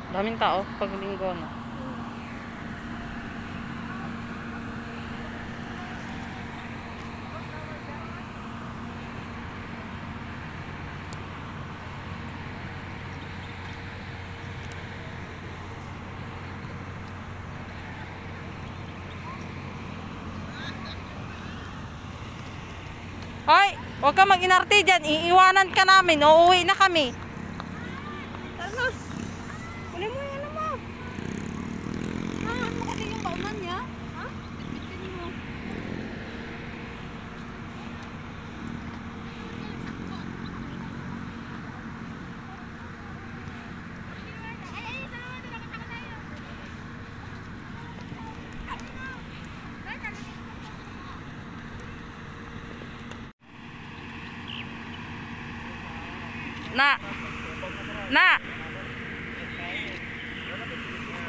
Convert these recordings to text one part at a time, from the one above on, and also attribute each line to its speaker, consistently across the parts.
Speaker 1: Daming tao pag linggo na. Hoy, huwag ka mag-inarte dyan. Iiwanan ka namin. Uuwi na kami.
Speaker 2: Ano? Kunin mo yan mo. Ano kasi yung baunan niya? Ha? Bitbitin mo.
Speaker 1: Na.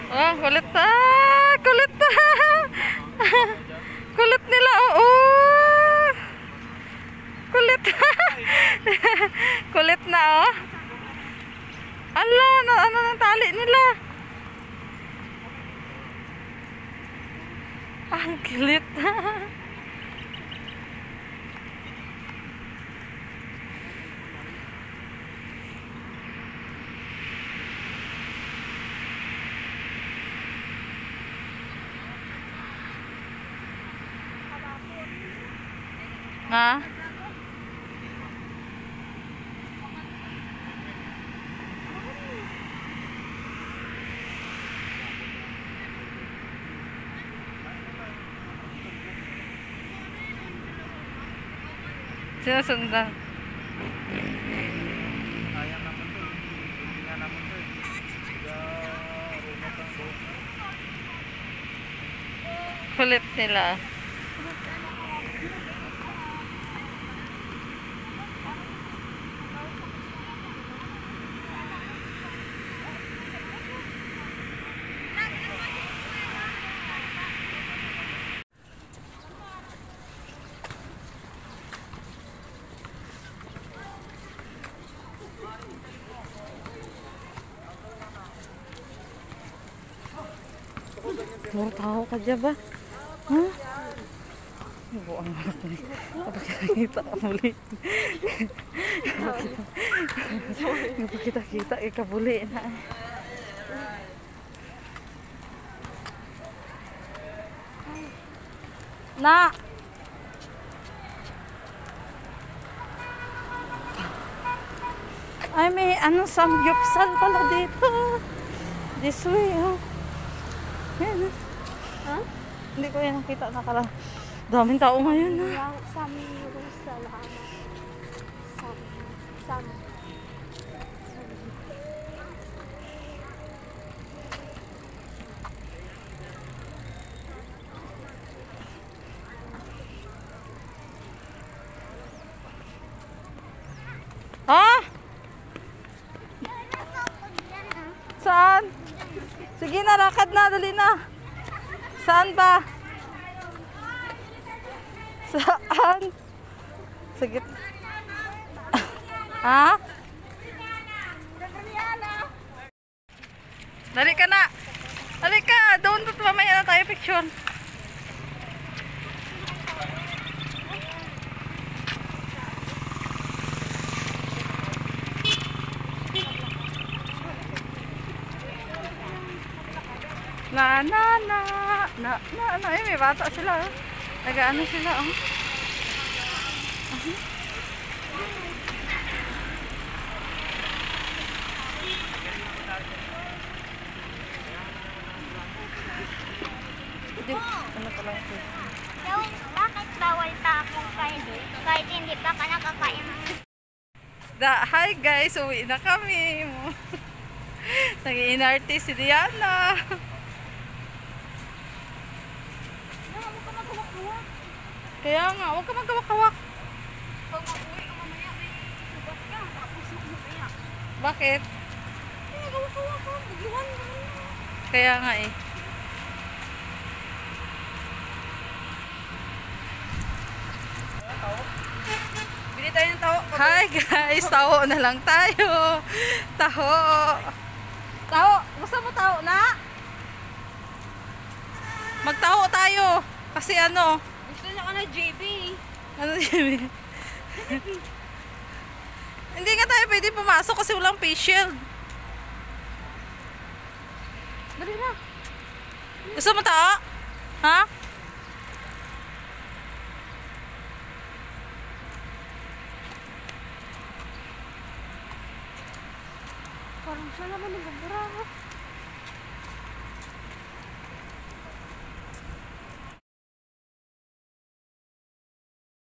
Speaker 1: Oh, kulit. Ah, kulit. Kulit nila. Oo. Kulit. Kulit na, oh. Ala, ano ng tali nila? Ang kulit. Ha? Sinusundan. Kulit nila. Mura tao ka dyan ba? Ha? Buang mo ako eh. Kapag kita ka muli. Kapag kita ikabuli na. Na! Ay, may anong samgyupsal pala dito. This way, oh. Yan,
Speaker 2: Ha?
Speaker 1: hindi ko yan nakita. Daming tao ngayon, ha.
Speaker 2: Sami Rosa Lama. Sami.
Speaker 1: Ha? Saan? Sige na, lakad na, dali na. Saan ba? Saan? Sige. Ha? Dali ka na. Dali ka, doon mamaya na tayo picture. Eh, may bata sila, oh. Nag-ano sila, oh. Ano pala ito?
Speaker 2: Bakit bawal pa akong kahit hindi pa ka nakakain?
Speaker 1: Hi guys, uwi na kami. Nag-iinarte si Diana. Kaya nga, huwag ka magkawak-kawak.
Speaker 2: Pag mag-uwi ka mamaya, may sugat ka. Tapos mamaya.
Speaker 1: Bakit?
Speaker 2: Ay, nagawak-kawak ka. Bigyan mo.
Speaker 1: Kaya nga eh.
Speaker 2: Bili tayo ng taho.
Speaker 1: Hi guys, taho na lang tayo. Taho.
Speaker 2: Tao, gusto mo tao na?
Speaker 1: Magtaho tayo. Kasi ano?
Speaker 2: Gusto niya ka na JB.
Speaker 1: Ano yun? Hindi nga tayo pwede pumasok kasi walang face shield.
Speaker 2: Dali na.
Speaker 1: Gusto mo taho? Ha?
Speaker 2: Parang siya naman nagbabravo.